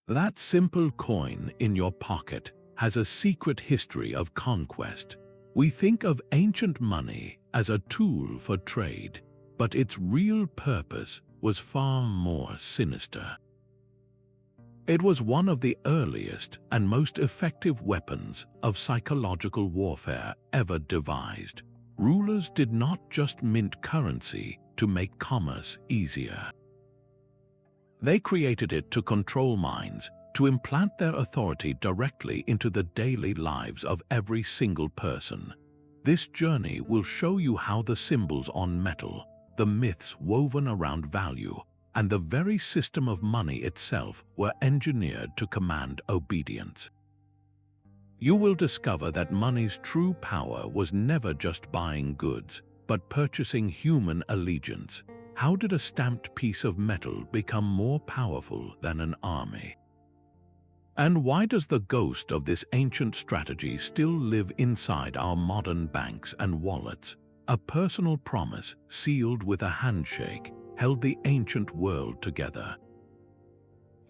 That simple coin in your pocket has a secret history of conquest. We think of ancient money as a tool for trade, but its real purpose was far more sinister. It was one of the earliest and most effective weapons of psychological warfare ever devised. Rulers did not just mint currency to make commerce easier. They created it to control minds, to implant their authority directly into the daily lives of every single person. This journey will show you how the symbols on metal, the myths woven around value, and the very system of money itself were engineered to command obedience. You will discover that money's true power was never just buying goods, but purchasing human allegiance. How did a stamped piece of metal become more powerful than an army? And why does the ghost of this ancient strategy still live inside our modern banks and wallets? A personal promise sealed with a handshake held the ancient world together.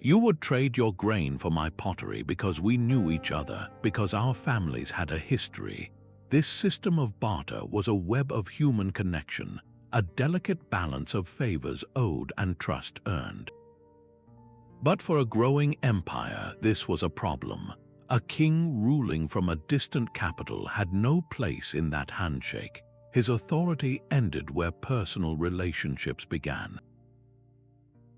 You would trade your grain for my pottery because we knew each other, because our families had a history. This system of barter was a web of human connection, a delicate balance of favors owed and trust earned. But for a growing empire, this was a problem. A king ruling from a distant capital had no place in that handshake. His authority ended where personal relationships began.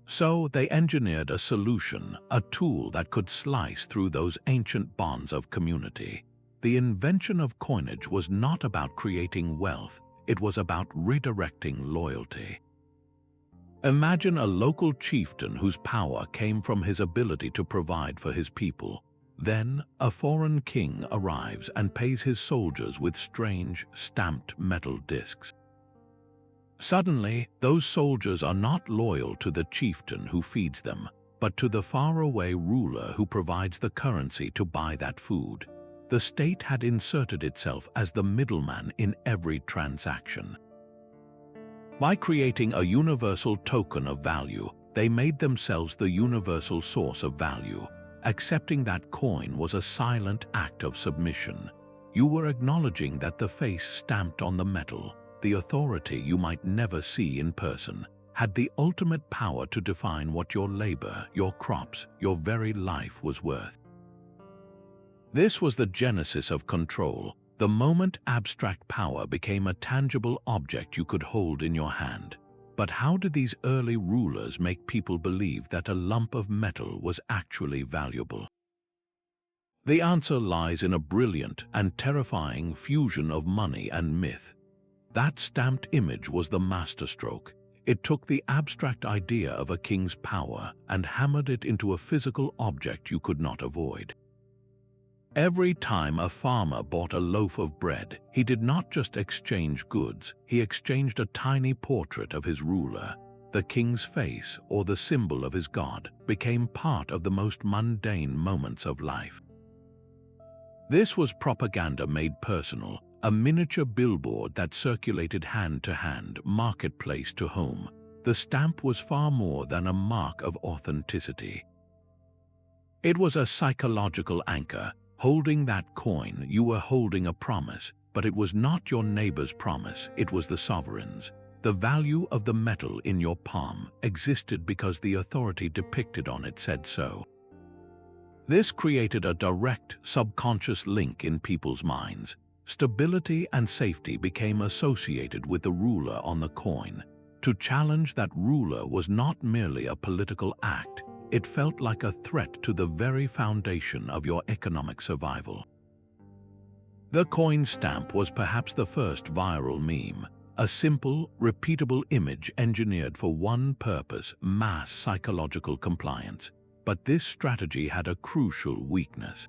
So they engineered a solution, a tool that could slice through those ancient bonds of community. The invention of coinage was not about creating wealth, it was about redirecting loyalty. Imagine a local chieftain whose power came from his ability to provide for his people. Then a foreign king arrives and pays his soldiers with strange, stamped metal discs. Suddenly, those soldiers are not loyal to the chieftain who feeds them, but to the faraway ruler who provides the currency to buy that food. The state had inserted itself as the middleman in every transaction. By creating a universal token of value, they made themselves the universal source of value. Accepting that coin was a silent act of submission. You were acknowledging that the face stamped on the metal, the authority you might never see in person, had the ultimate power to define what your labor, your crops, your very life was worth. This was the genesis of control, the moment abstract power became a tangible object you could hold in your hand. But how did these early rulers make people believe that a lump of metal was actually valuable? The answer lies in a brilliant and terrifying fusion of money and myth. That stamped image was the masterstroke. It took the abstract idea of a king's power and hammered it into a physical object you could not avoid. Every time a farmer bought a loaf of bread, he did not just exchange goods, he exchanged a tiny portrait of his ruler. The king's face, or the symbol of his god, became part of the most mundane moments of life. This was propaganda made personal, a miniature billboard that circulated hand to hand, marketplace to home. The stamp was far more than a mark of authenticity. It was a psychological anchor. Holding that coin, you were holding a promise, but it was not your neighbor's promise, it was the sovereign's. The value of the metal in your palm existed because the authority depicted on it said so. This created a direct, subconscious link in people's minds. Stability and safety became associated with the ruler on the coin. To challenge that ruler was not merely a political act, it felt like a threat to the very foundation of your economic survival. The coin stamp was perhaps the first viral meme, a simple, repeatable image engineered for one purpose: mass psychological compliance. But this strategy had a crucial weakness.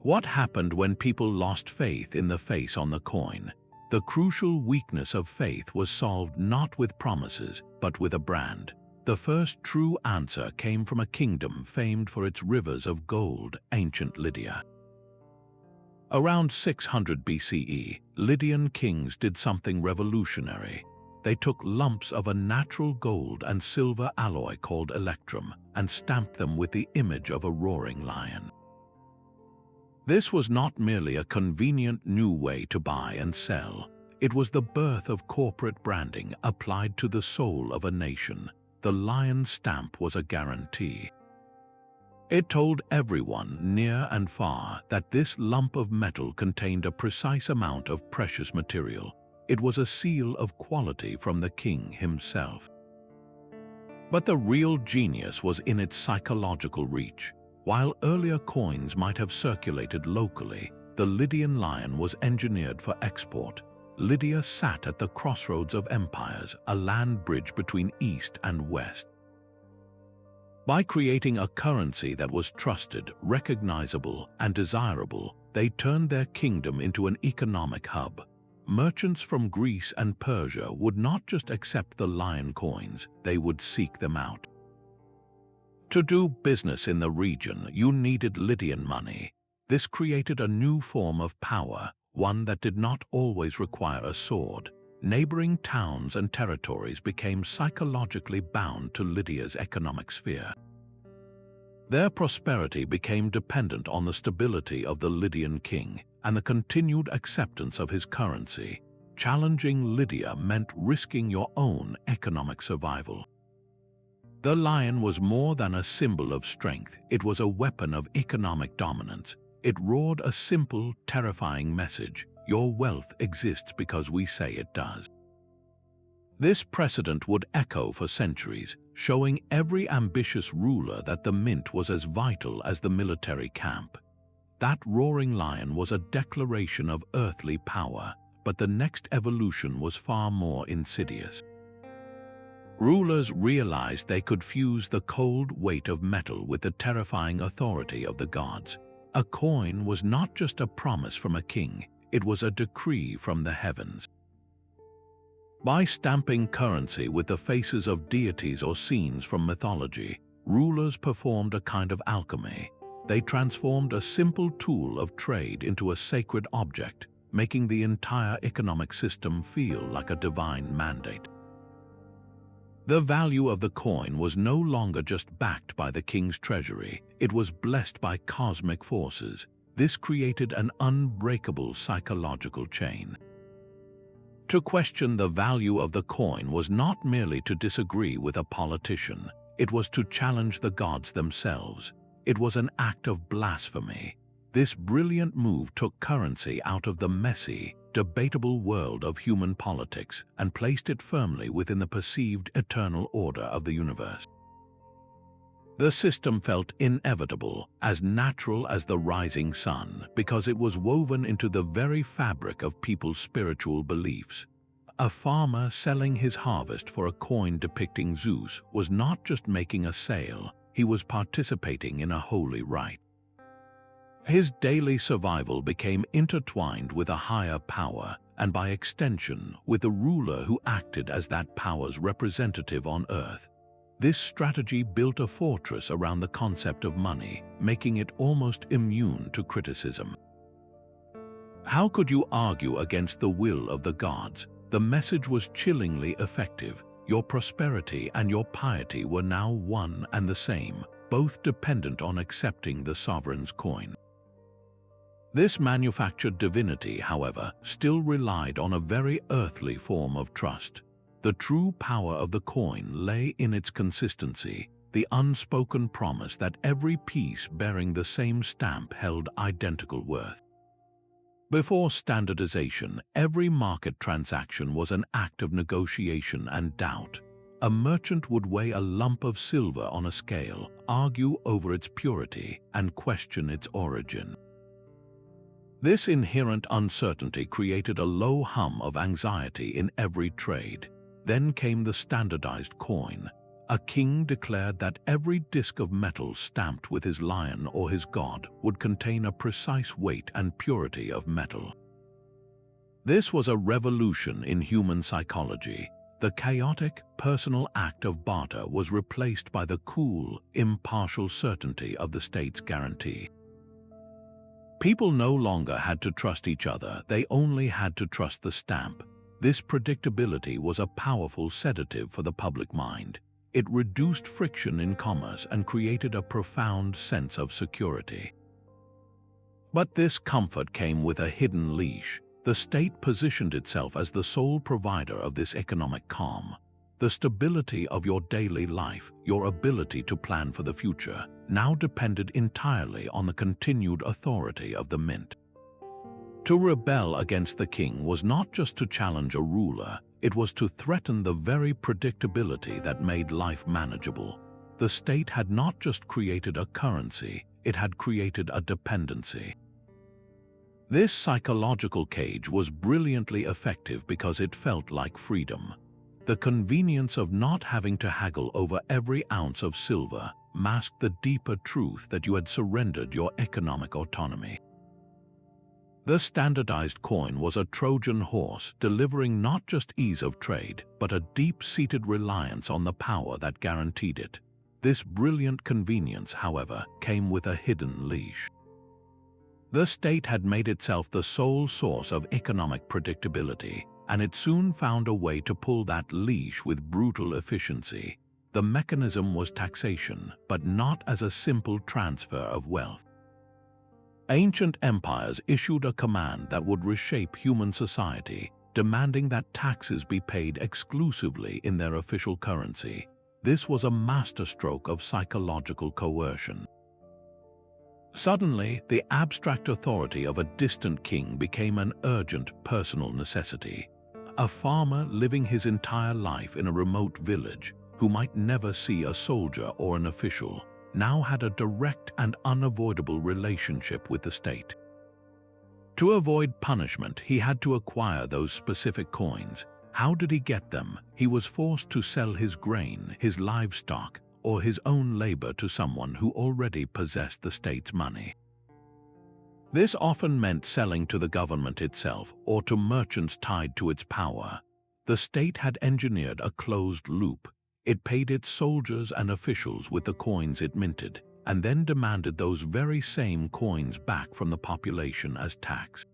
What happened when people lost faith in the face on the coin? The crucial weakness of faith was solved not with promises, but with a brand. The first true answer came from a kingdom famed for its rivers of gold, ancient Lydia. Around 600 BCE, Lydian kings did something revolutionary. they took lumps of a natural gold and silver alloy called electrum and stamped them with the image of a roaring lion. This was not merely a convenient new way to buy and sell. It was the birth of corporate branding applied to the soul of a nation. The lion stamp was a guarantee. It told everyone, near and far, that this lump of metal contained a precise amount of precious material. It was a seal of quality from the king himself. But the real genius was in its psychological reach. While earlier coins might have circulated locally, the Lydian lion was engineered for export. Lydia sat at the crossroads of empires, a land bridge between East and West. By creating a currency that was trusted, recognizable, and desirable, they turned their kingdom into an economic hub. Merchants from Greece and Persia would not just accept the lion coins, they would seek them out. To do business in the region, you needed Lydian money. This created a new form of power, one that did not always require a sword. Neighboring towns and territories became psychologically bound to Lydia's economic sphere. Their prosperity became dependent on the stability of the Lydian king and the continued acceptance of his currency. Challenging Lydia meant risking your own economic survival. The lion was more than a symbol of strength, it was a weapon of economic dominance. It roared a simple, terrifying message: your wealth exists because we say it does. This precedent would echo for centuries, showing every ambitious ruler that the mint was as vital as the military camp. That roaring lion was a declaration of earthly power, but the next evolution was far more insidious. Rulers realized they could fuse the cold weight of metal with the terrifying authority of the gods. A coin was not just a promise from a king, it was a decree from the heavens. By stamping currency with the faces of deities or scenes from mythology, rulers performed a kind of alchemy. They transformed a simple tool of trade into a sacred object, making the entire economic system feel like a divine mandate. The value of the coin was no longer just backed by the king's treasury, it was blessed by cosmic forces. This created an unbreakable psychological chain. To question the value of the coin was not merely to disagree with a politician, it was to challenge the gods themselves. It was an act of blasphemy. This brilliant move took currency out of the messy, debatable world of human politics and placed it firmly within the perceived eternal order of the universe. The system felt inevitable, as natural as the rising sun, because it was woven into the very fabric of people's spiritual beliefs. A farmer selling his harvest for a coin depicting Zeus was not just making a sale, he was participating in a holy rite. His daily survival became intertwined with a higher power, and by extension, with the ruler who acted as that power's representative on earth. This strategy built a fortress around the concept of money, making it almost immune to criticism. How could you argue against the will of the gods? The message was chillingly effective. Your prosperity and your piety were now one and the same, both dependent on accepting the sovereign's coin. This manufactured divinity, however, still relied on a very earthly form of trust. The true power of the coin lay in its consistency, the unspoken promise that every piece bearing the same stamp held identical worth. Before standardization, every market transaction was an act of negotiation and doubt. A merchant would weigh a lump of silver on a scale, argue over its purity, and question its origin. This inherent uncertainty created a low hum of anxiety in every trade. Then came the standardized coin. A king declared that every disc of metal stamped with his lion or his god would contain a precise weight and purity of metal. This was a revolution in human psychology. The chaotic, personal act of barter was replaced by the cool, impartial certainty of the state's guarantee. People no longer had to trust each other, they only had to trust the stamp. This predictability was a powerful sedative for the public mind. It reduced friction in commerce and created a profound sense of security. But this comfort came with a hidden leash. The state positioned itself as the sole provider of this economic calm. The stability of your daily life, your ability to plan for the future, now depended entirely on the continued authority of the mint. To rebel against the king was not just to challenge a ruler, it was to threaten the very predictability that made life manageable. The state had not just created a currency, it had created a dependency. This psychological cage was brilliantly effective because it felt like freedom. The convenience of not having to haggle over every ounce of silver masked the deeper truth that you had surrendered your economic autonomy. The standardized coin was a Trojan horse, delivering not just ease of trade, but a deep-seated reliance on the power that guaranteed it. This brilliant convenience, however, came with a hidden leash. The state had made itself the sole source of economic predictability, and it soon found a way to pull that leash with brutal efficiency. The mechanism was taxation, but not as a simple transfer of wealth. Ancient empires issued a command that would reshape human society, demanding that taxes be paid exclusively in their official currency. This was a masterstroke of psychological coercion. Suddenly, the abstract authority of a distant king became an urgent personal necessity. A farmer living his entire life in a remote village, who might never see a soldier or an official, now had a direct and unavoidable relationship with the state. To avoid punishment, he had to acquire those specific coins. How did he get them? He was forced to sell his grain, his livestock, or his own labor to someone who already possessed the state's money. This often meant selling to the government itself or to merchants tied to its power. The state had engineered a closed loop. It paid its soldiers and officials with the coins it minted, and then demanded those very same coins back from the population as tax.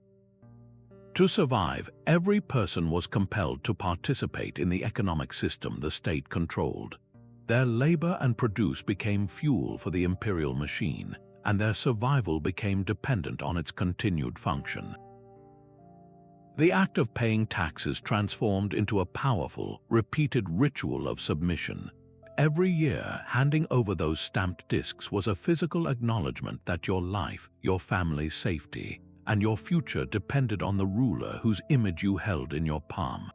To survive, every person was compelled to participate in the economic system the state controlled. Their labor and produce became fuel for the imperial machine, and their survival became dependent on its continued function. The act of paying taxes transformed into a powerful, repeated ritual of submission. Every year, handing over those stamped discs was a physical acknowledgement that your life, your family's safety, and your future depended on the ruler whose image you held in your palm.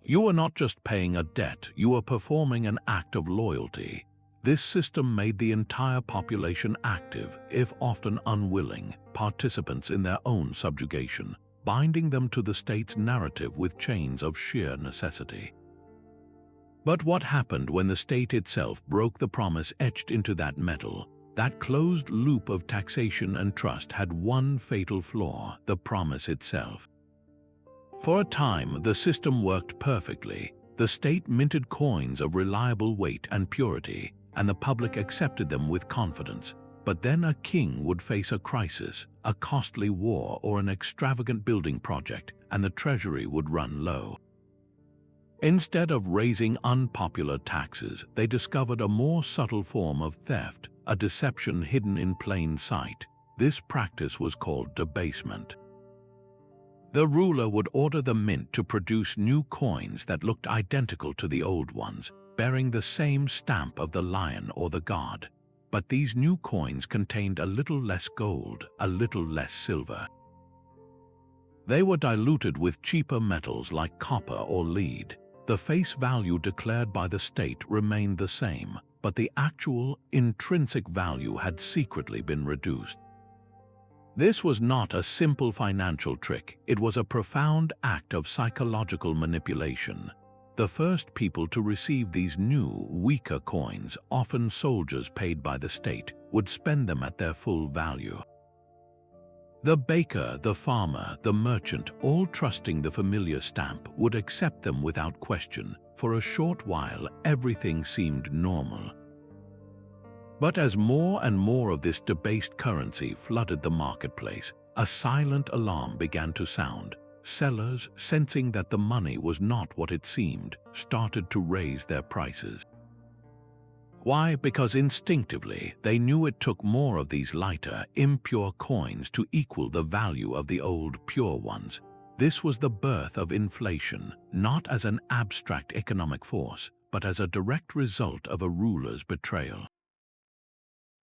You were not just paying a debt, you were performing an act of loyalty. This system made the entire population active, if often unwilling, participants in their own subjugation, binding them to the state's narrative with chains of sheer necessity. But what happened when the state itself broke the promise etched into that metal? That closed loop of taxation and trust had one fatal flaw: the promise itself. For a time, the system worked perfectly. The state minted coins of reliable weight and purity, and the public accepted them with confidence. But then a king would face a crisis, a costly war or an extravagant building project, and the treasury would run low. Instead of raising unpopular taxes, they discovered a more subtle form of theft, a deception hidden in plain sight. This practice was called debasement. The ruler would order the mint to produce new coins that looked identical to the old ones, bearing the same stamp of the lion or the god. But these new coins contained a little less gold, a little less silver. They were diluted with cheaper metals like copper or lead. The face value declared by the state remained the same, but the actual, intrinsic value had secretly been reduced. This was not a simple financial trick, it was a profound act of psychological manipulation. The first people to receive these new, weaker coins, often soldiers paid by the state, would spend them at their full value. The baker, the farmer, the merchant, all trusting the familiar stamp, would accept them without question. For a short while, everything seemed normal. But as more and more of this debased currency flooded the marketplace, a silent alarm began to sound. sellers, sensing that the money was not what it seemed, started to raise their prices. Why? Because instinctively they knew it took more of these lighter, impure coins to equal the value of the old, pure ones. This was the birth of inflation, not as an abstract economic force, but as a direct result of a ruler's betrayal.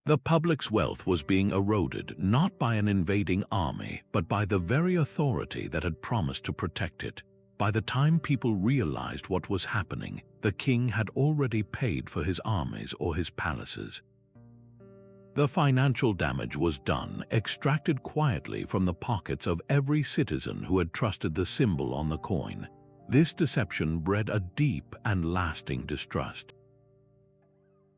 The public's wealth was being eroded not by an invading army, but by the very authority that had promised to protect it. By the time people realized what was happening, the king had already paid for his armies or his palaces. The financial damage was done, extracted quietly from the pockets of every citizen who had trusted the symbol on the coin. This deception bred a deep and lasting distrust.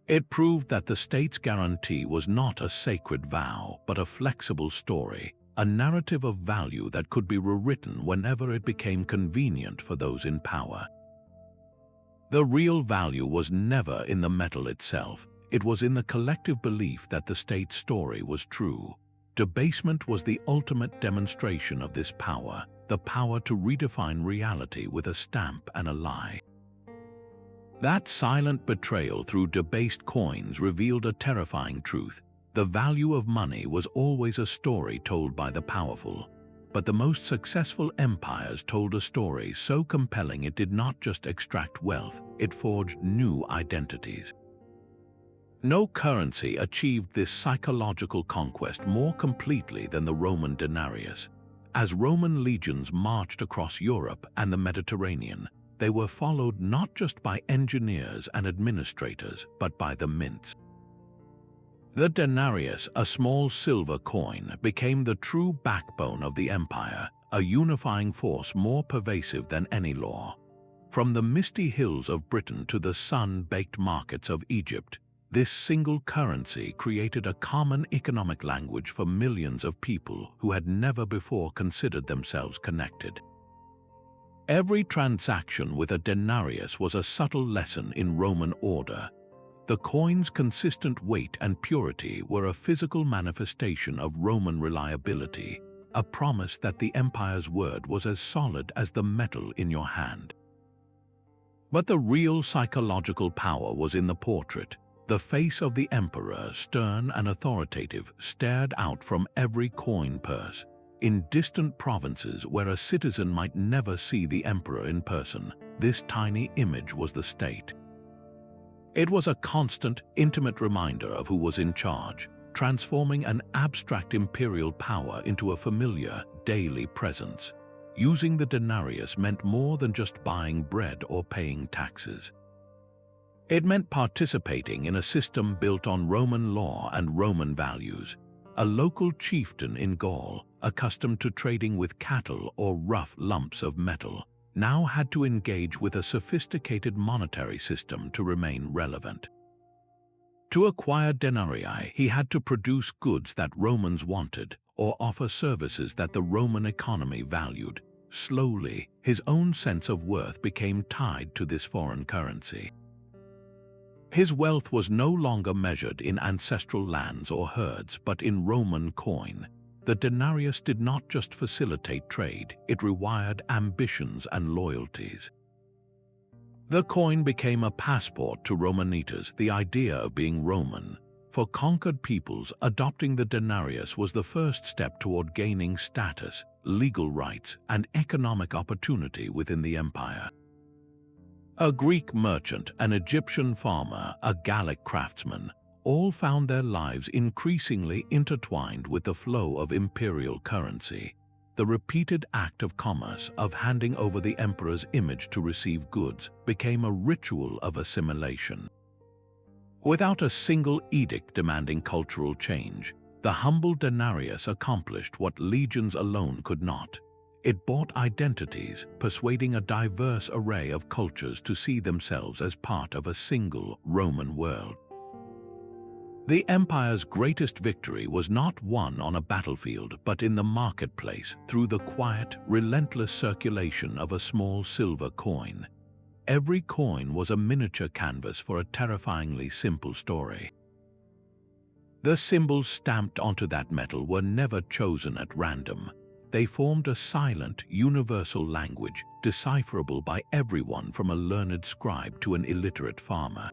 It proved that the state's guarantee was not a sacred vow, but a flexible story, a narrative of value that could be rewritten whenever it became convenient for those in power. The real value was never in the metal itself. It was in the collective belief that the state's story was true. Debasement was the ultimate demonstration of this power, the power to redefine reality with a stamp and a lie. That silent betrayal through debased coins revealed a terrifying truth. The value of money was always a story told by the powerful. But the most successful empires told a story so compelling it did not just extract wealth, it forged new identities. No currency achieved this psychological conquest more completely than the Roman denarius. As Roman legions marched across Europe and the Mediterranean, they were followed not just by engineers and administrators, but by the mints. The denarius, a small silver coin, became the true backbone of the empire, a unifying force more pervasive than any law. From the misty hills of Britain to the sun-baked markets of Egypt, this single currency created a common economic language for millions of people who had never before considered themselves connected. Every transaction with a denarius was a subtle lesson in Roman order. The coin's consistent weight and purity were a physical manifestation of Roman reliability, a promise that the empire's word was as solid as the metal in your hand. But the real psychological power was in the portrait. The face of the emperor, stern and authoritative, stared out from every coin purse. In distant provinces where a citizen might never see the emperor in person, this tiny image was the state. It was a constant, intimate reminder of who was in charge, transforming an abstract imperial power into a familiar, daily presence. Using the denarius meant more than just buying bread or paying taxes. It meant participating in a system built on Roman law and Roman values. A local chieftain in Gaul, accustomed to trading with cattle or rough lumps of metal, now had to engage with a sophisticated monetary system to remain relevant. To acquire denarii, he had to produce goods that Romans wanted or offer services that the Roman economy valued. Slowly, his own sense of worth became tied to this foreign currency. His wealth was no longer measured in ancestral lands or herds, but in Roman coin. The denarius did not just facilitate trade, it rewired ambitions and loyalties. The coin became a passport to Romanitas, the idea of being Roman. For conquered peoples, adopting the denarius was the first step toward gaining status, legal rights, and economic opportunity within the empire. A Greek merchant, an Egyptian farmer, a Gallic craftsman, all found their lives increasingly intertwined with the flow of imperial currency. The repeated act of commerce, of handing over the emperor's image to receive goods, became a ritual of assimilation. Without a single edict demanding cultural change, the humble denarius accomplished what legions alone could not. It bought identities, persuading a diverse array of cultures to see themselves as part of a single Roman world. The empire's greatest victory was not won on a battlefield, but in the marketplace through the quiet, relentless circulation of a small silver coin. Every coin was a miniature canvas for a terrifyingly simple story. The symbols stamped onto that metal were never chosen at random. They formed a silent, universal language, decipherable by everyone from a learned scribe to an illiterate farmer.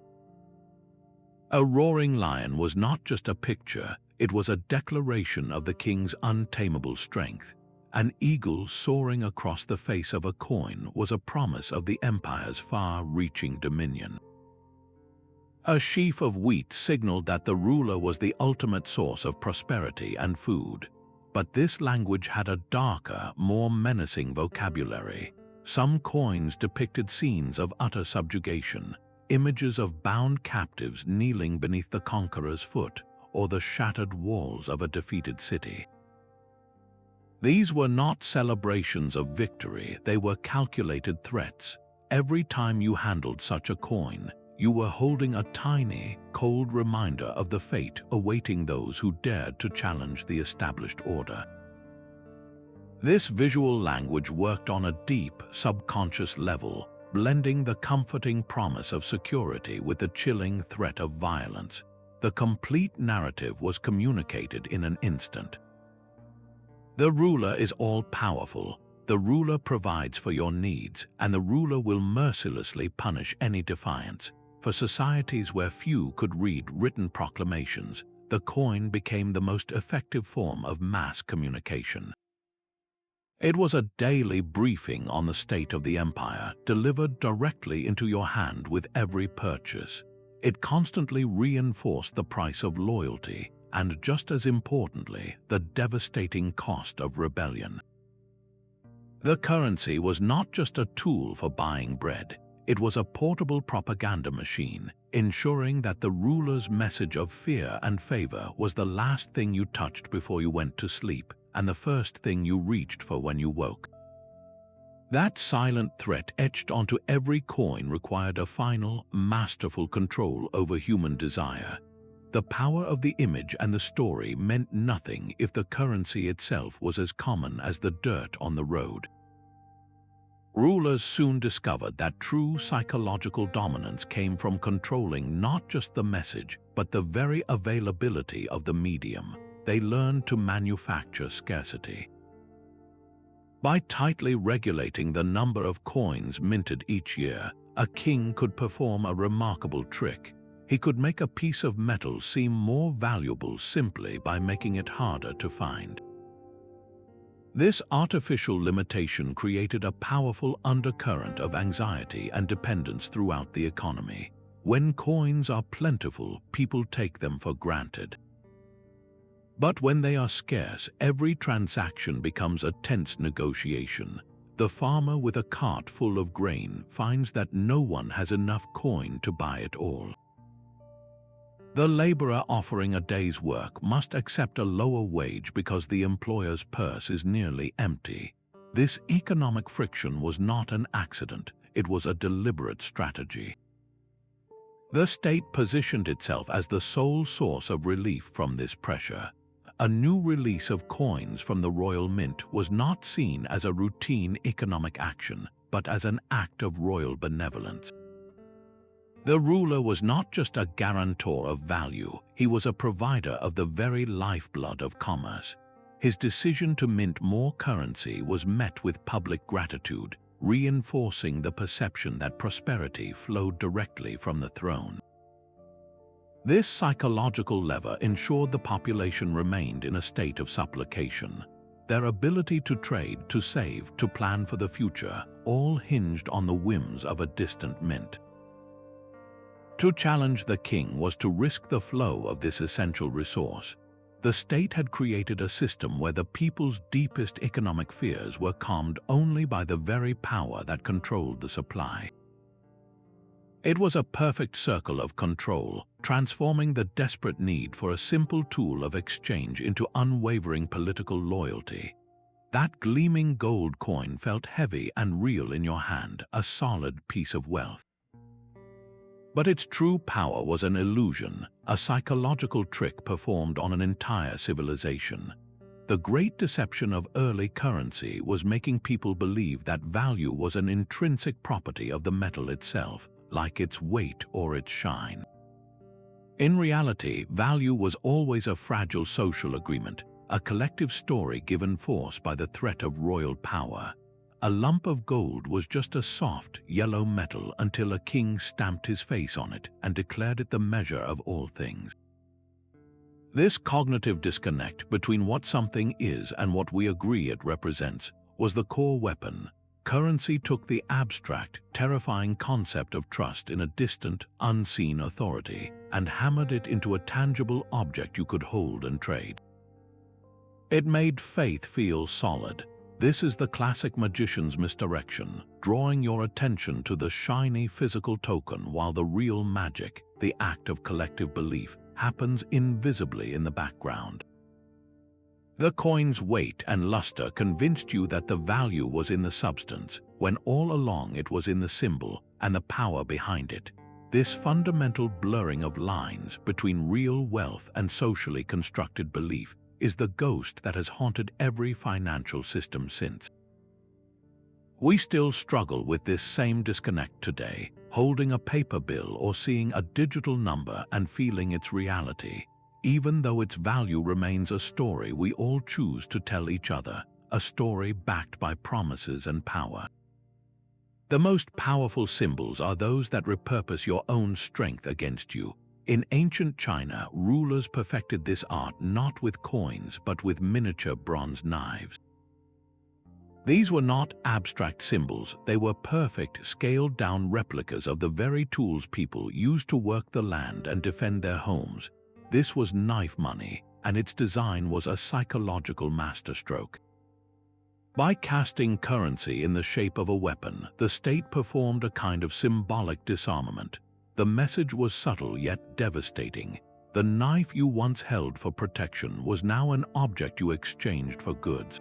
A roaring lion was not just a picture, it was a declaration of the king's untamable strength. An eagle soaring across the face of a coin was a promise of the empire's far-reaching dominion. A sheaf of wheat signaled that the ruler was the ultimate source of prosperity and food. But this language had a darker, more menacing vocabulary. Some coins depicted scenes of utter subjugation, images of bound captives kneeling beneath the conqueror's foot, or the shattered walls of a defeated city. These were not celebrations of victory, they were calculated threats. Every time you handled such a coin, you were holding a tiny, cold reminder of the fate awaiting those who dared to challenge the established order. This visual language worked on a deep, subconscious level, blending the comforting promise of security with the chilling threat of violence. The complete narrative was communicated in an instant. The ruler is all-powerful. The ruler provides for your needs, and the ruler will mercilessly punish any defiance. For societies where few could read written proclamations, the coin became the most effective form of mass communication. It was a daily briefing on the state of the empire, delivered directly into your hand with every purchase. It constantly reinforced the price of loyalty, and just as importantly, the devastating cost of rebellion. The currency was not just a tool for buying bread. It was a portable propaganda machine, ensuring that the ruler's message of fear and favor was the last thing you touched before you went to sleep, and the first thing you reached for when you woke. That silent threat etched onto every coin required a final, masterful control over human desire. The power of the image and the story meant nothing if the currency itself was as common as the dirt on the road. Rulers soon discovered that true psychological dominance came from controlling not just the message, but the very availability of the medium. They learned to manufacture scarcity. By tightly regulating the number of coins minted each year, a king could perform a remarkable trick. He could make a piece of metal seem more valuable simply by making it harder to find. This artificial limitation created a powerful undercurrent of anxiety and dependence throughout the economy. When coins are plentiful, people take them for granted. But when they are scarce, every transaction becomes a tense negotiation. The farmer with a cart full of grain finds that no one has enough coin to buy it all. The laborer offering a day's work must accept a lower wage because the employer's purse is nearly empty. This economic friction was not an accident, it was a deliberate strategy. The state positioned itself as the sole source of relief from this pressure. A new release of coins from the royal mint was not seen as a routine economic action, but as an act of royal benevolence. The ruler was not just a guarantor of value, he was a provider of the very lifeblood of commerce. His decision to mint more currency was met with public gratitude, reinforcing the perception that prosperity flowed directly from the throne. This psychological lever ensured the population remained in a state of supplication. Their ability to trade, to save, to plan for the future, all hinged on the whims of a distant mint. To challenge the king was to risk the flow of this essential resource. The state had created a system where the people's deepest economic fears were calmed only by the very power that controlled the supply. It was a perfect circle of control, transforming the desperate need for a simple tool of exchange into unwavering political loyalty. That gleaming gold coin felt heavy and real in your hand, a solid piece of wealth. But its true power was an illusion, a psychological trick performed on an entire civilization. The great deception of early currency was making people believe that value was an intrinsic property of the metal itself, like its weight or its shine. In reality, value was always a fragile social agreement, a collective story given force by the threat of royal power. A lump of gold was just a soft, yellow metal until a king stamped his face on it and declared it the measure of all things. This cognitive disconnect between what something is and what we agree it represents was the core weapon. Currency took the abstract, terrifying concept of trust in a distant, unseen authority and hammered it into a tangible object you could hold and trade. It made faith feel solid. This is the classic magician's misdirection, drawing your attention to the shiny physical token while the real magic, the act of collective belief, happens invisibly in the background. The coin's weight and luster convinced you that the value was in the substance, when all along it was in the symbol and the power behind it. This fundamental blurring of lines between real wealth and socially constructed belief is the ghost that has haunted every financial system since. We still struggle with this same disconnect today, holding a paper bill or seeing a digital number and feeling its reality, even though its value remains a story we all choose to tell each other, a story backed by promises and power. The most powerful symbols are those that repurpose your own strength against you. In ancient China, rulers perfected this art not with coins but with miniature bronze knives. These were not abstract symbols, they were perfect, scaled-down replicas of the very tools people used to work the land and defend their homes. This was knife money, and its design was a psychological masterstroke. By casting currency in the shape of a weapon, the state performed a kind of symbolic disarmament. The message was subtle yet devastating. The knife you once held for protection was now an object you exchanged for goods.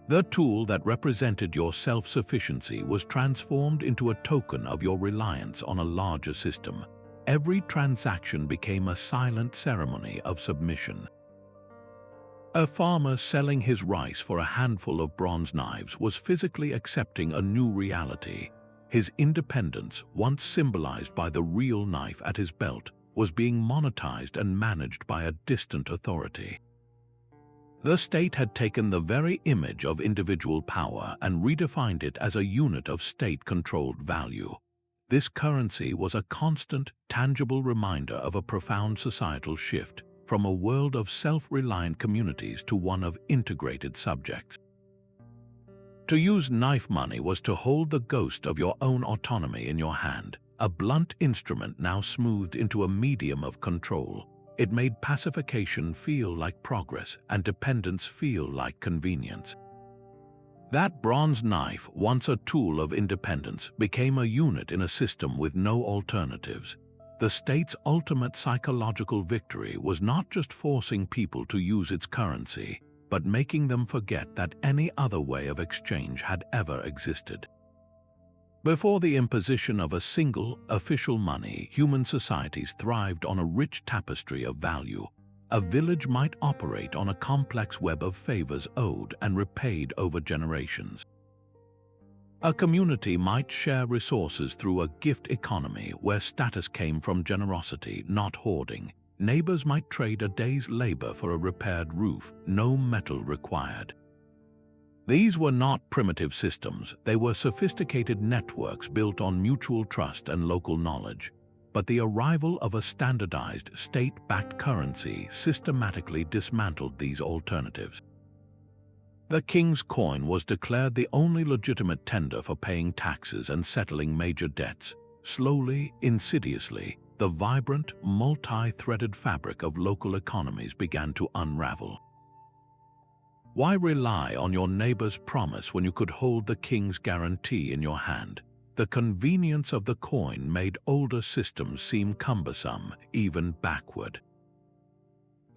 The tool that represented your self-sufficiency was transformed into a token of your reliance on a larger system. Every transaction became a silent ceremony of submission. A farmer selling his rice for a handful of bronze knives was physically accepting a new reality. His independence, once symbolized by the real knife at his belt, was being monetized and managed by a distant authority. The state had taken the very image of individual power and redefined it as a unit of state-controlled value. This currency was a constant, tangible reminder of a profound societal shift from a world of self-reliant communities to one of integrated subjects. To use knife money was to hold the ghost of your own autonomy in your hand, a blunt instrument now smoothed into a medium of control. It made pacification feel like progress and dependence feel like convenience. That bronze knife, once a tool of independence, became a unit in a system with no alternatives. The state's ultimate psychological victory was not just forcing people to use its currency, but making them forget that any other way of exchange had ever existed. Before the imposition of a single, official money, human societies thrived on a rich tapestry of value. A village might operate on a complex web of favors owed and repaid over generations. A community might share resources through a gift economy where status came from generosity, not hoarding. Neighbors might trade a day's labor for a repaired roof, no metal required. These were not primitive systems, they were sophisticated networks built on mutual trust and local knowledge. But the arrival of a standardized, state-backed currency systematically dismantled these alternatives. The king's coin was declared the only legitimate tender for paying taxes and settling major debts. Slowly, insidiously, the vibrant, multi-threaded fabric of local economies began to unravel. Why rely on your neighbor's promise when you could hold the king's guarantee in your hand? The convenience of the coin made older systems seem cumbersome, even backward.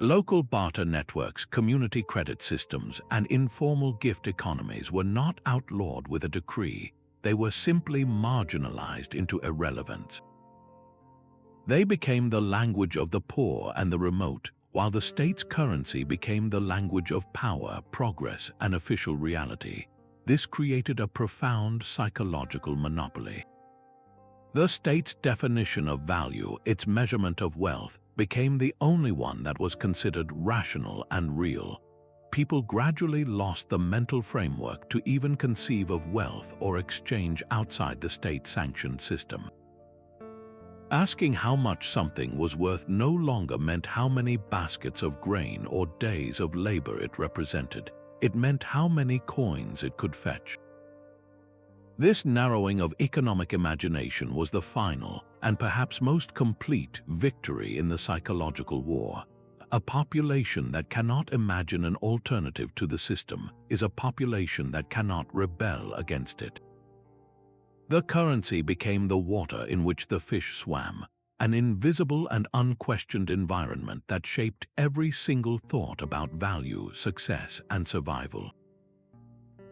Local barter networks, community credit systems, and informal gift economies were not outlawed with a decree. They were simply marginalized into irrelevance. They became the language of the poor and the remote, while the state's currency became the language of power, progress, and official reality. This created a profound psychological monopoly. The state's definition of value, its measurement of wealth, became the only one that was considered rational and real. People gradually lost the mental framework to even conceive of wealth or exchange outside the state-sanctioned system. Asking how much something was worth no longer meant how many baskets of grain or days of labor it represented. It meant how many coins it could fetch. This narrowing of economic imagination was the final, and perhaps most complete, victory in the psychological war. A population that cannot imagine an alternative to the system is a population that cannot rebel against it. The currency became the water in which the fish swam, an invisible and unquestioned environment that shaped every single thought about value, success, and survival.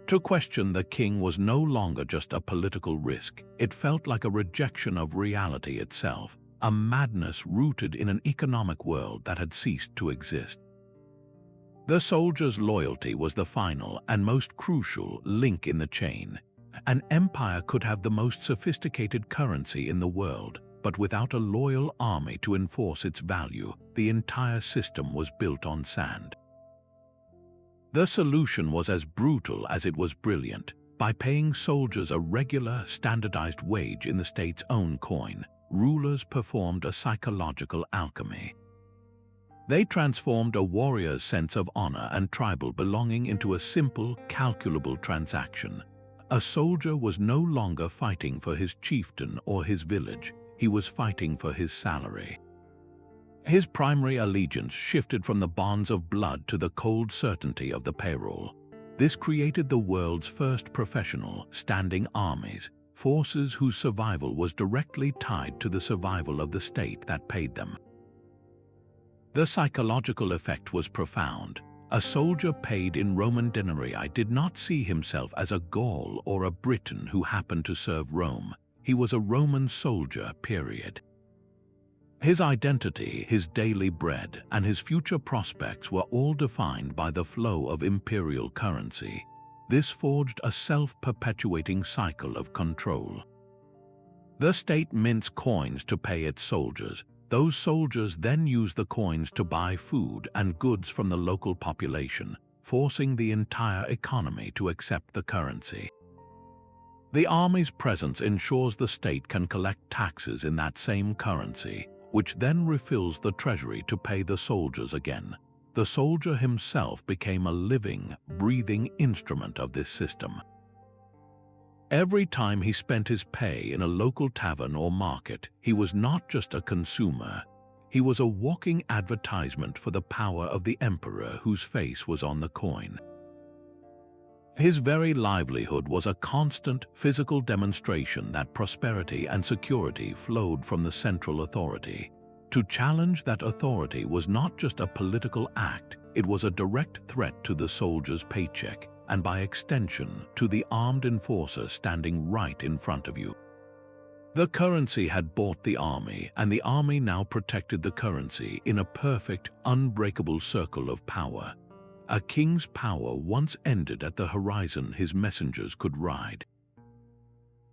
To question the king was no longer just a political risk. It felt like a rejection of reality itself, a madness rooted in an economic world that had ceased to exist. The soldier's loyalty was the final and most crucial link in the chain. An empire could have the most sophisticated currency in the world, but without a loyal army to enforce its value, the entire system was built on sand. The solution was as brutal as it was brilliant. By paying soldiers a regular, standardized wage in the state's own coin, rulers performed a psychological alchemy. They transformed a warrior's sense of honor and tribal belonging into a simple, calculable transaction. A soldier was no longer fighting for his chieftain or his village. He was fighting for his salary. His primary allegiance shifted from the bonds of blood to the cold certainty of the payroll. This created the world's first professional, standing armies, forces whose survival was directly tied to the survival of the state that paid them. The psychological effect was profound. A soldier paid in Roman denarii did not see himself as a Gaul or a Briton who happened to serve Rome. He was a Roman soldier, period. His identity, his daily bread, and his future prospects were all defined by the flow of imperial currency. This forged a self-perpetuating cycle of control. The state mints coins to pay its soldiers. Those soldiers then use the coins to buy food and goods from the local population, forcing the entire economy to accept the currency. The army's presence ensures the state can collect taxes in that same currency, which then refills the treasury to pay the soldiers again. The soldier himself became a living, breathing instrument of this system. Every time he spent his pay in a local tavern or market, he was not just a consumer. He was a walking advertisement for the power of the emperor whose face was on the coin. His very livelihood was a constant physical demonstration that prosperity and security flowed from the central authority. To challenge that authority was not just a political act, it was a direct threat to the soldier's paycheck, and by extension, to the armed enforcer standing right in front of you. The currency had bought the army, and the army now protected the currency in a perfect, unbreakable circle of power. A king's power once ended at the horizon his messengers could ride.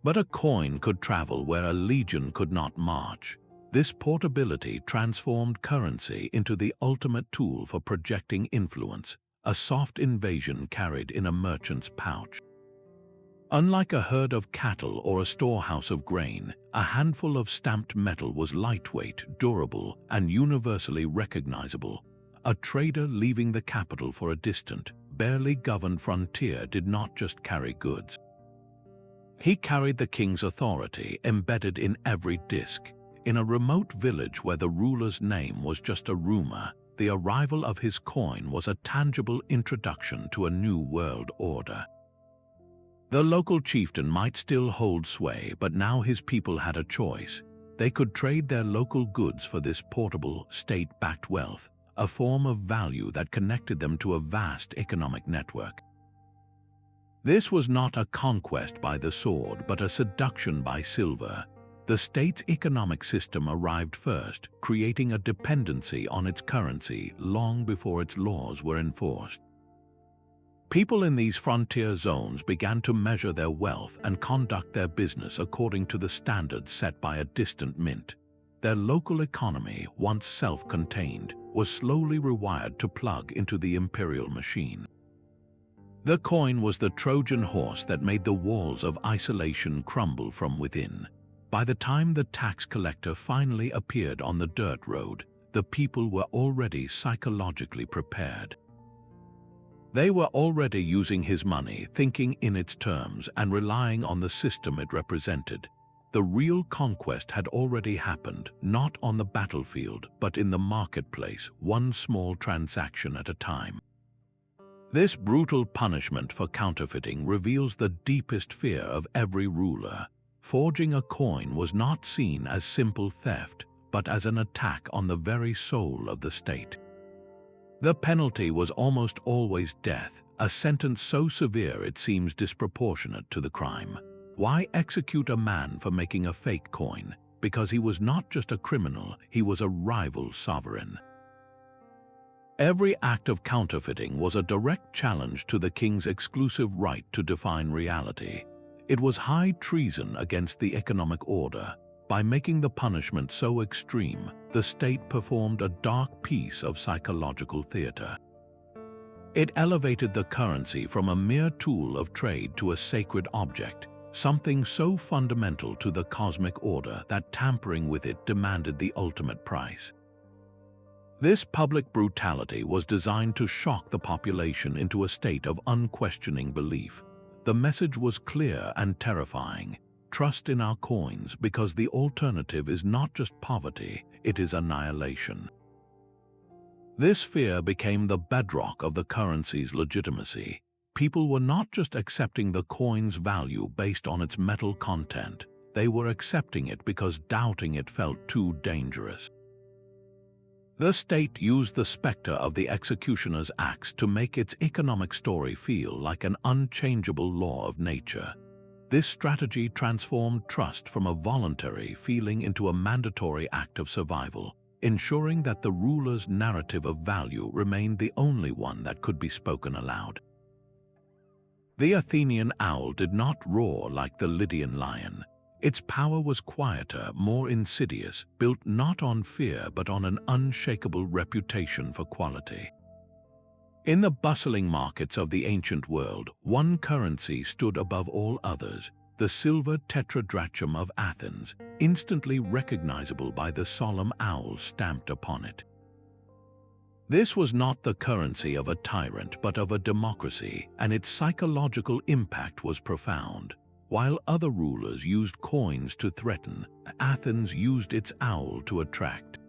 But a coin could travel where a legion could not march. This portability transformed currency into the ultimate tool for projecting influence, a soft invasion carried in a merchant's pouch. Unlike a herd of cattle or a storehouse of grain, a handful of stamped metal was lightweight, durable, and universally recognizable. A trader leaving the capital for a distant, barely governed frontier did not just carry goods. He carried the king's authority embedded in every disc. In a remote village where the ruler's name was just a rumor, the arrival of his coin was a tangible introduction to a new world order. The local chieftain might still hold sway, but now his people had a choice. They could trade their local goods for this portable, state-backed wealth, a form of value that connected them to a vast economic network. This was not a conquest by the sword, but a seduction by silver. The state's economic system arrived first, creating a dependency on its currency long before its laws were enforced. People in these frontier zones began to measure their wealth and conduct their business according to the standards set by a distant mint. their local economy, once self-contained, was slowly rewired to plug into the imperial machine. The coin was the Trojan horse that made the walls of isolation crumble from within. By the time the tax collector finally appeared on the dirt road, the people were already psychologically prepared. They were already using his money, thinking in its terms, and relying on the system it represented. The real conquest had already happened, not on the battlefield, but in the marketplace, one small transaction at a time. This brutal punishment for counterfeiting reveals the deepest fear of every ruler. Forging a coin was not seen as simple theft, but as an attack on the very soul of the state. The penalty was almost always death, a sentence so severe it seems disproportionate to the crime. Why execute a man for making a fake coin? Because he was not just a criminal, he was a rival sovereign. Every act of counterfeiting was a direct challenge to the king's exclusive right to define reality. It was high treason against the economic order. By making the punishment so extreme, the state performed a dark piece of psychological theater. It elevated the currency from a mere tool of trade to a sacred object, something so fundamental to the cosmic order that tampering with it demanded the ultimate price. This public brutality was designed to shock the population into a state of unquestioning belief. The message was clear and terrifying. Trust in our coins, because the alternative is not just poverty, it is annihilation. This fear became the bedrock of the currency's legitimacy. People were not just accepting the coin's value based on its metal content, they were accepting it because doubting it felt too dangerous. The state used the specter of the executioner's axe to make its economic story feel like an unchangeable law of nature. This strategy transformed trust from a voluntary feeling into a mandatory act of survival, ensuring that the ruler's narrative of value remained the only one that could be spoken aloud. The Athenian owl did not roar like the Lydian lion. Its power was quieter, more insidious, built not on fear but on an unshakable reputation for quality. In the bustling markets of the ancient world, one currency stood above all others, the silver tetradrachm of Athens, instantly recognizable by the solemn owl stamped upon it. This was not the currency of a tyrant but of a democracy, and its psychological impact was profound. While other rulers used coins to threaten, Athens used its owl to attract.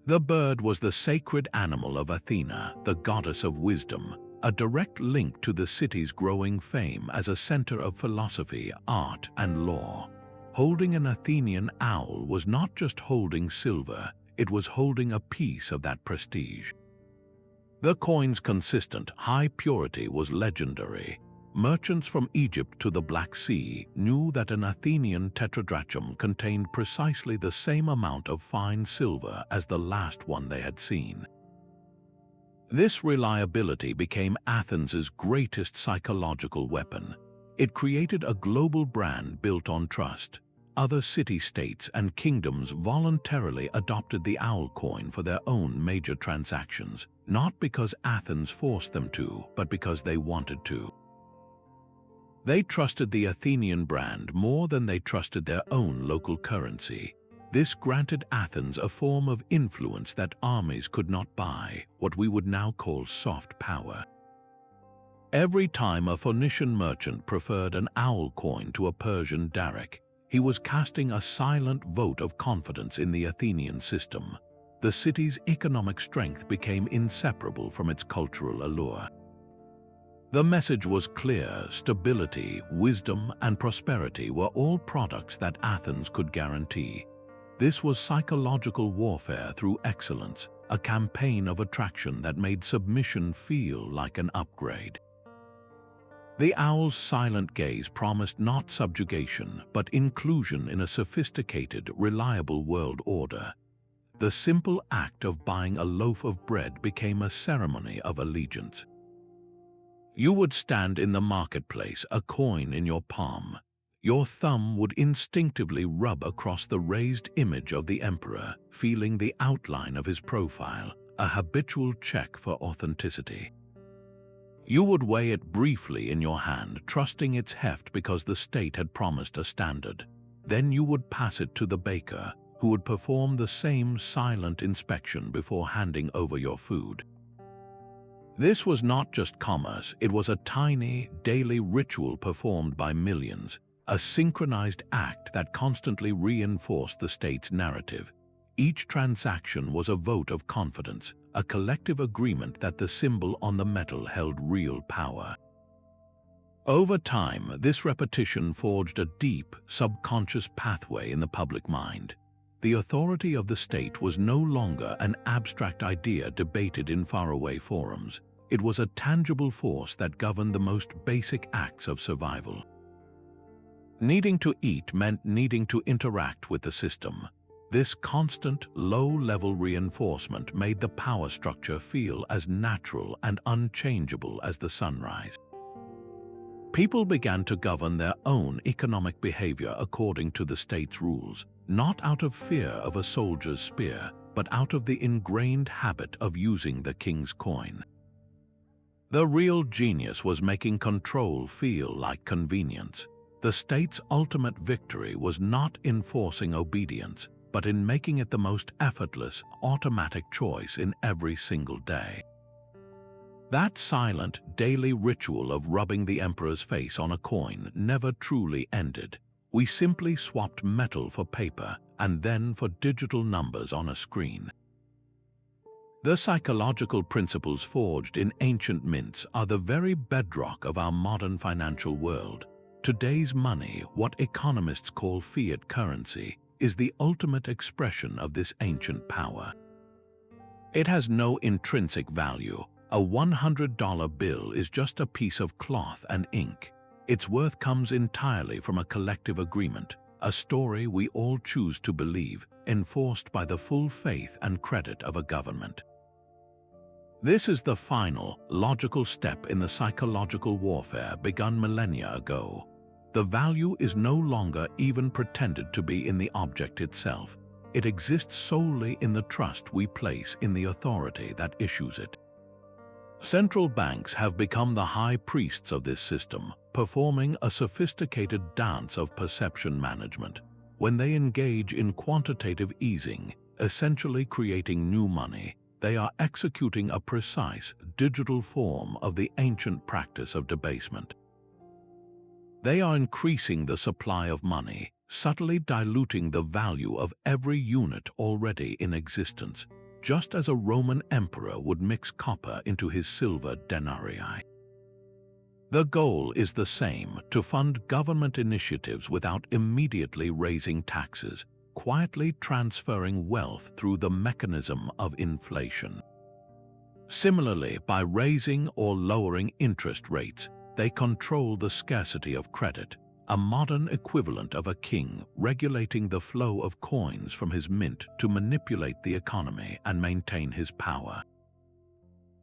The bird was the sacred animal of Athena, the goddess of wisdom, a direct link to the city's growing fame as a center of philosophy, art, and law. Holding an Athenian owl was not just holding silver, it was holding a piece of that prestige. The coin's consistent, high purity was legendary. Merchants from Egypt to the Black Sea knew that an Athenian tetradrachm contained precisely the same amount of fine silver as the last one they had seen. This reliability became Athens's greatest psychological weapon. It created a global brand built on trust. Other city-states and kingdoms voluntarily adopted the owl coin for their own major transactions, not because Athens forced them to, but because they wanted to. They trusted the Athenian brand more than they trusted their own local currency. This granted Athens a form of influence that armies could not buy, what we would now call soft power. Every time a Phoenician merchant preferred an owl coin to a Persian daric, he was casting a silent vote of confidence in the Athenian system. The city's economic strength became inseparable from its cultural allure. The message was clear: stability, wisdom, and prosperity were all products that Athens could guarantee. This was psychological warfare through excellence, a campaign of attraction that made submission feel like an upgrade. The owl's silent gaze promised not subjugation, but inclusion in a sophisticated, reliable world order. The simple act of buying a loaf of bread became a ceremony of allegiance. You would stand in the marketplace, a coin in your palm. your thumb would instinctively rub across the raised image of the emperor, feeling the outline of his profile, a habitual check for authenticity. You would weigh it briefly in your hand, trusting its heft because the state had promised a standard. Then you would pass it to the baker, who would perform the same silent inspection before handing over your food. This was not just commerce, it was a tiny, daily ritual performed by millions, a synchronized act that constantly reinforced the state's narrative. Each transaction was a vote of confidence, a collective agreement that the symbol on the metal held real power. Over time, this repetition forged a deep, subconscious pathway in the public mind. The authority of the state was no longer an abstract idea debated in faraway forums. It was a tangible force that governed the most basic acts of survival. Needing to eat meant needing to interact with the system. This constant, low-level reinforcement made the power structure feel as natural and unchangeable as the sunrise. People began to govern their own economic behavior according to the state's rules, not out of fear of a soldier's spear, but out of the ingrained habit of using the king's coin. The real genius was making control feel like convenience. The state's ultimate victory was not in forcing obedience, but in making it the most effortless, automatic choice in every single day. That silent, daily ritual of rubbing the emperor's face on a coin never truly ended. We simply swapped metal for paper and then for digital numbers on a screen. The psychological principles forged in ancient mints are the very bedrock of our modern financial world. Today's money, what economists call fiat currency, is the ultimate expression of this ancient power. It has no intrinsic value. A $100 bill is just a piece of cloth and ink. Its worth comes entirely from a collective agreement, a story we all choose to believe, enforced by the full faith and credit of a government. This is the final, logical step in the psychological warfare begun millennia ago. The value is no longer even pretended to be in the object itself. It exists solely in the trust we place in the authority that issues it. Central banks have become the high priests of this system, performing a sophisticated dance of perception management. When they engage in quantitative easing, essentially creating new money, they are executing a precise, digital form of the ancient practice of debasement. They are increasing the supply of money, subtly diluting the value of every unit already in existence, just as a Roman emperor would mix copper into his silver denarii. The goal is the same: to fund government initiatives without immediately raising taxes, quietly transferring wealth through the mechanism of inflation. Similarly, by raising or lowering interest rates, they control the scarcity of credit, a modern equivalent of a king regulating the flow of coins from his mint to manipulate the economy and maintain his power.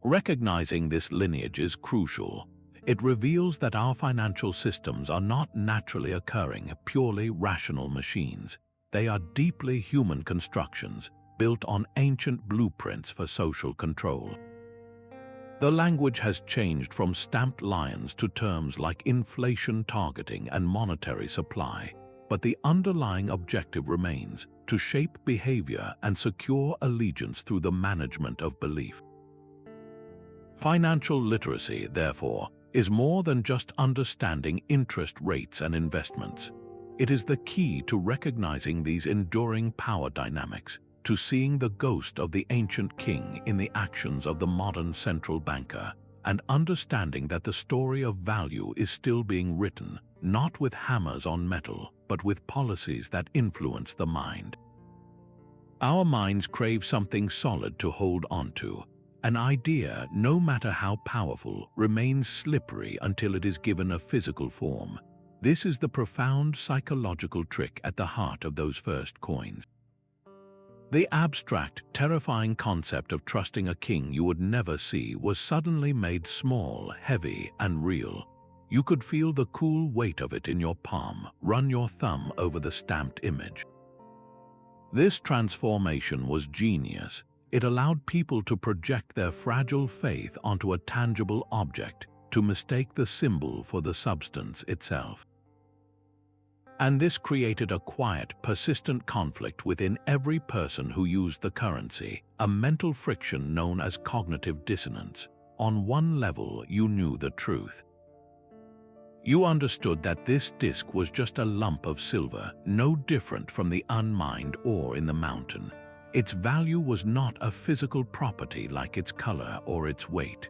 Recognizing this lineage is crucial. It reveals that our financial systems are not naturally occurring, purely rational machines. They are deeply human constructions, built on ancient blueprints for social control. The language has changed from stamped lions to terms like inflation targeting and monetary supply, but the underlying objective remains: to shape behavior and secure allegiance through the management of belief. Financial literacy, therefore, is more than just understanding interest rates and investments. It is the key to recognizing these enduring power dynamics, to seeing the ghost of the ancient king in the actions of the modern central banker, and understanding that the story of value is still being written, not with hammers on metal, but with policies that influence the mind. Our minds crave something solid to hold onto. An idea, no matter how powerful, remains slippery until it is given a physical form. This is the profound psychological trick at the heart of those first coins. The abstract, terrifying concept of trusting a king you would never see was suddenly made small, heavy, and real. You could feel the cool weight of it in your palm, run your thumb over the stamped image. This transformation was genius. It allowed people to project their fragile faith onto a tangible object, to mistake the symbol for the substance itself. And this created a quiet, persistent conflict within every person who used the currency, a mental friction known as cognitive dissonance. On one level, you knew the truth. You understood that this disk was just a lump of silver, no different from the unmined ore in the mountain. Its value was not a physical property like its color or its weight.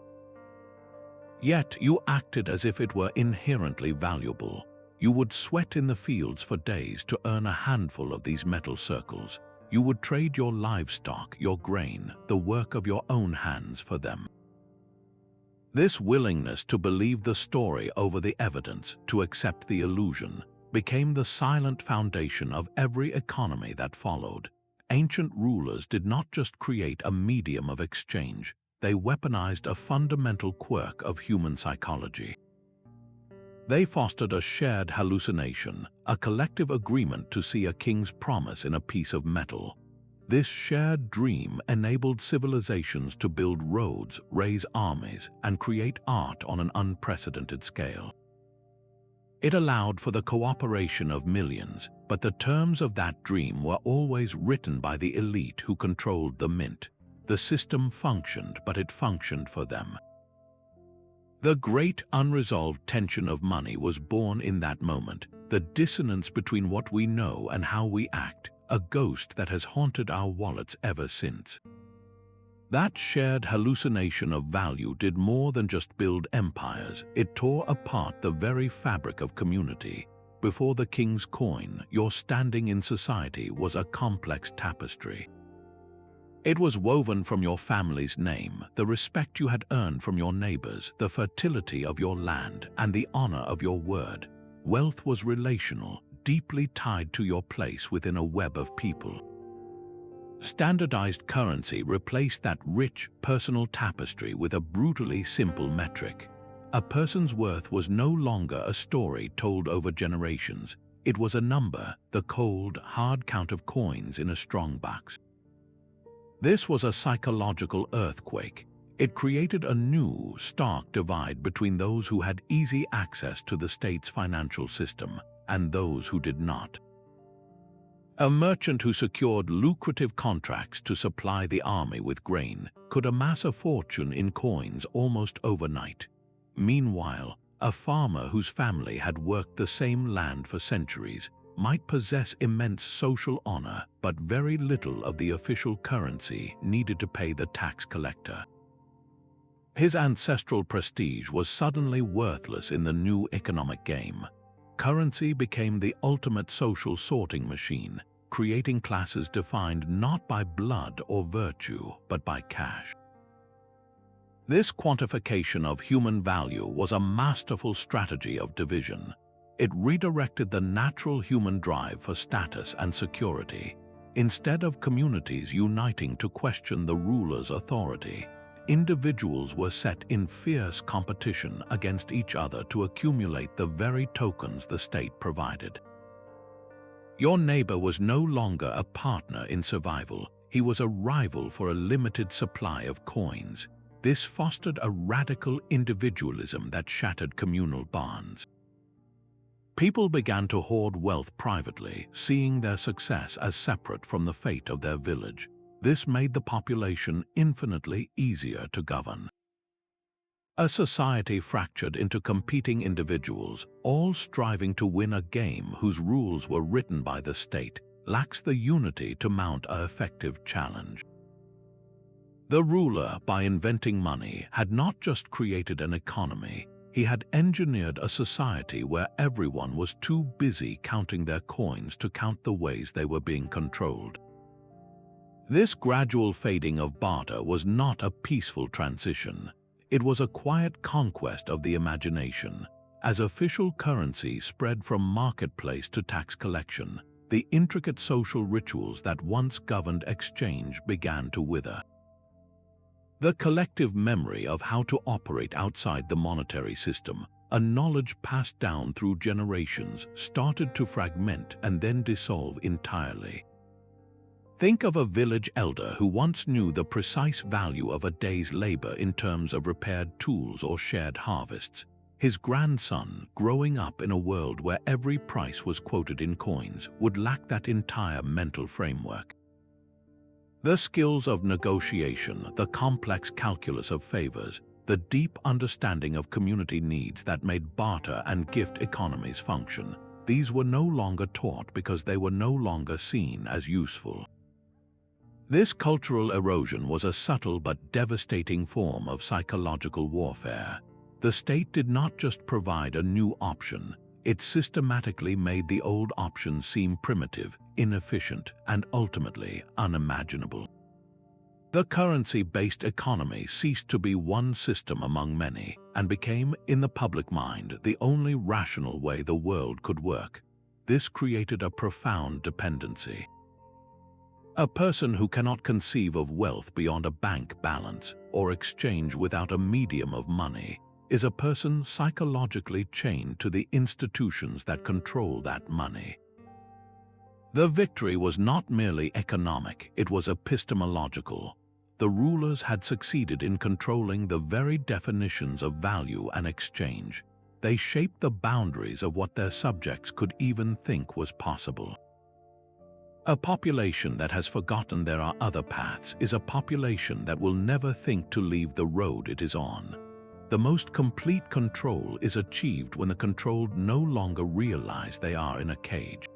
Yet you acted as if it were inherently valuable. You would sweat in the fields for days to earn a handful of these metal circles. You would trade your livestock, your grain, the work of your own hands for them. This willingness to believe the story over the evidence, to accept the illusion, became the silent foundation of every economy that followed. Ancient rulers did not just create a medium of exchange, they weaponized a fundamental quirk of human psychology. They fostered a shared hallucination, a collective agreement to see a king's promise in a piece of metal. This shared dream enabled civilizations to build roads, raise armies, and create art on an unprecedented scale. It allowed for the cooperation of millions, but the terms of that dream were always written by the elite who controlled the mint. The system functioned, but it functioned for them. The great unresolved tension of money was born in that moment, the dissonance between what we know and how we act, a ghost that has haunted our wallets ever since. That shared hallucination of value did more than just build empires, it tore apart the very fabric of community. Before the king's coin, your standing in society was a complex tapestry. It was woven from your family's name, the respect you had earned from your neighbors, the fertility of your land, and the honor of your word. Wealth was relational, deeply tied to your place within a web of people. Standardized currency replaced that rich, personal tapestry with a brutally simple metric. A person's worth was no longer a story told over generations. It was a number, the cold, hard count of coins in a strongbox. This was a psychological earthquake. It created a new, stark divide between those who had easy access to the state's financial system and those who did not. A merchant who secured lucrative contracts to supply the army with grain could amass a fortune in coins almost overnight. Meanwhile, a farmer whose family had worked the same land for centuries might possess immense social honor, but very little of the official currency needed to pay the tax collector. His ancestral prestige was suddenly worthless in the new economic game. Currency became the ultimate social sorting machine, creating classes defined not by blood or virtue, but by cash. This quantification of human value was a masterful strategy of division. It redirected the natural human drive for status and security. Instead of communities uniting to question the ruler's authority, individuals were set in fierce competition against each other to accumulate the very tokens the state provided. Your neighbor was no longer a partner in survival, he was a rival for a limited supply of coins. This fostered a radical individualism that shattered communal bonds. People began to hoard wealth privately, seeing their success as separate from the fate of their village. This made the population infinitely easier to govern. A society fractured into competing individuals, all striving to win a game whose rules were written by the state, lacks the unity to mount an effective challenge. The ruler, by inventing money, had not just created an economy, he had engineered a society where everyone was too busy counting their coins to count the ways they were being controlled. This gradual fading of barter was not a peaceful transition. It was a quiet conquest of the imagination. As official currency spread from marketplace to tax collection, the intricate social rituals that once governed exchange began to wither. The collective memory of how to operate outside the monetary system, a knowledge passed down through generations started to fragment and then dissolve entirely. Think of a village elder who once knew the precise value of a day's labor in terms of repaired tools or shared harvests. His grandson, growing up in a world where every price was quoted in coins, would lack that entire mental framework. The skills of negotiation, the complex calculus of favors, the deep understanding of community needs that made barter and gift economies function, these were no longer taught because they were no longer seen as useful. This cultural erosion was a subtle but devastating form of psychological warfare. The state did not just provide a new option, it systematically made the old options seem primitive, inefficient, and ultimately unimaginable. The currency-based economy ceased to be one system among many and became, in the public mind, the only rational way the world could work. This created a profound dependency. A person who cannot conceive of wealth beyond a bank balance or exchange without a medium of money is a person psychologically chained to the institutions that control that money. The victory was not merely economic, it was epistemological. The rulers had succeeded in controlling the very definitions of value and exchange. They shaped the boundaries of what their subjects could even think was possible. A population that has forgotten there are other paths is a population that will never think to leave the road it is on. The most complete control is achieved when the controlled no longer realize they are in a cage.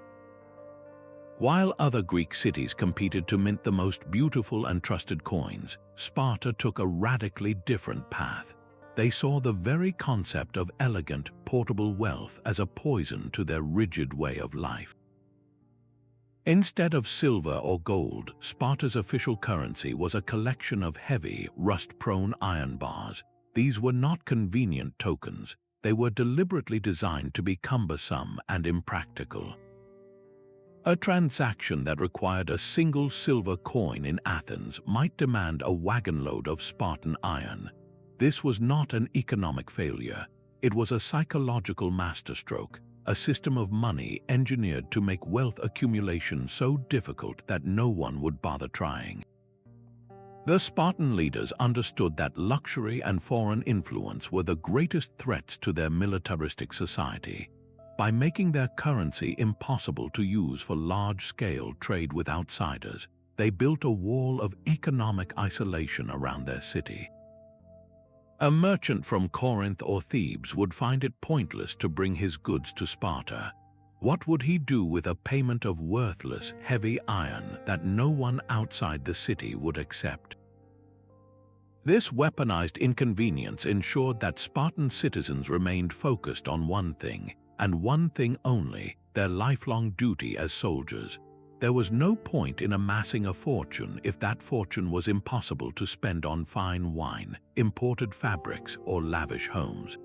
While other Greek cities competed to mint the most beautiful and trusted coins, Sparta took a radically different path. They saw the very concept of elegant, portable wealth as a poison to their rigid way of life. Instead of silver or gold, Sparta's official currency was a collection of heavy, rust-prone iron bars. These were not convenient tokens. They were deliberately designed to be cumbersome and impractical. A transaction that required a single silver coin in Athens might demand a wagon-load of Spartan iron. This was not an economic failure. It was a psychological masterstroke, a system of money engineered to make wealth accumulation so difficult that no one would bother trying. The Spartan leaders understood that luxury and foreign influence were the greatest threats to their militaristic society. By making their currency impossible to use for large-scale trade with outsiders, they built a wall of economic isolation around their city. A merchant from Corinth or Thebes would find it pointless to bring his goods to Sparta. What would he do with a payment of worthless, heavy iron that no one outside the city would accept? This weaponized inconvenience ensured that Spartan citizens remained focused on one thing, and one thing only, their lifelong duty as soldiers. There was no point in amassing a fortune if that fortune was impossible to spend on fine wine, imported fabrics, or lavish homes.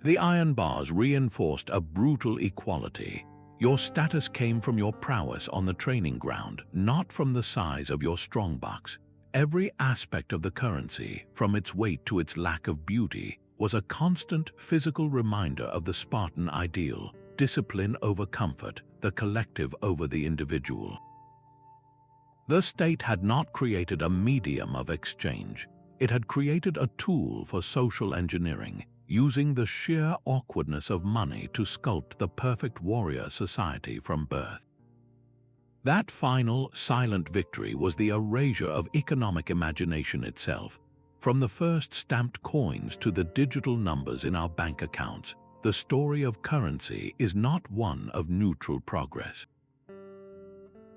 The iron bars reinforced a brutal equality. Your status came from your prowess on the training ground, not from the size of your strongbox. Every aspect of the currency, from its weight to its lack of beauty, was a constant physical reminder of the Spartan ideal: discipline over comfort, the collective over the individual. The state had not created a medium of exchange. It had created a tool for social engineering, using the sheer awkwardness of money to sculpt the perfect warrior society from birth. That final, silent victory was the erasure of economic imagination itself. From the first stamped coins to the digital numbers in our bank accounts, the story of currency is not one of neutral progress.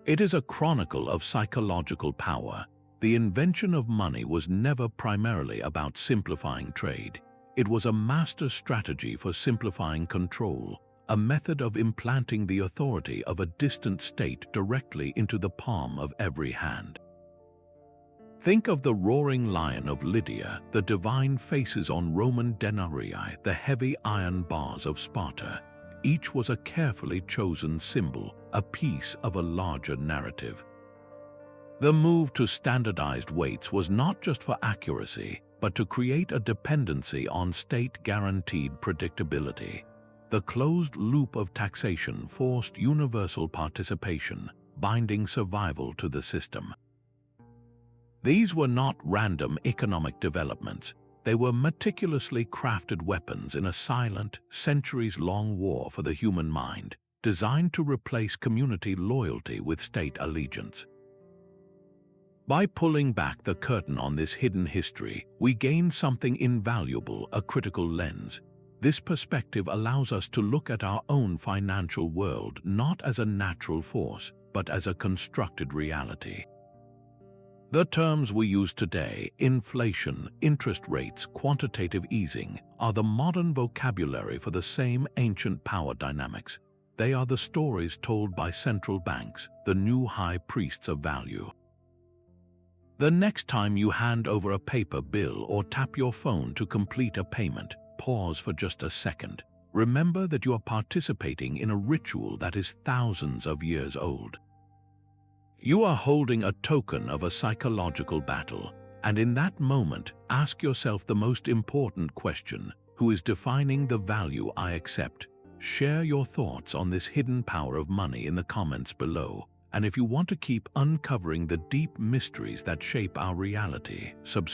It is a chronicle of psychological power. The invention of money was never primarily about simplifying trade. It was a master strategy for simplifying control, a method of implanting the authority of a distant state directly into the palm of every hand. Think of the roaring lion of Lydia, the divine faces on Roman denarii, the heavy iron bars of Sparta. Each was a carefully chosen symbol, a piece of a larger narrative. The move to standardized weights was not just for accuracy, but to create a dependency on state-guaranteed predictability. The closed loop of taxation forced universal participation, binding survival to the system. These were not random economic developments. They were meticulously crafted weapons in a silent, centuries-long war for the human mind, designed to replace community loyalty with state allegiance. By pulling back the curtain on this hidden history, we gain something invaluable: a critical lens. This perspective allows us to look at our own financial world not as a natural force, but as a constructed reality. The terms we use today, inflation, interest rates, quantitative easing, are the modern vocabulary for the same ancient power dynamics. They are the stories told by central banks, the new high priests of value. The next time you hand over a paper bill or tap your phone to complete a payment, pause for just a second. Remember that you are participating in a ritual that is thousands of years old. You are holding a token of a psychological battle, and in that moment, ask yourself the most important question: who is defining the value I accept? Share your thoughts on this hidden power of money in the comments below. And if you want to keep uncovering the deep mysteries that shape our reality, subscribe.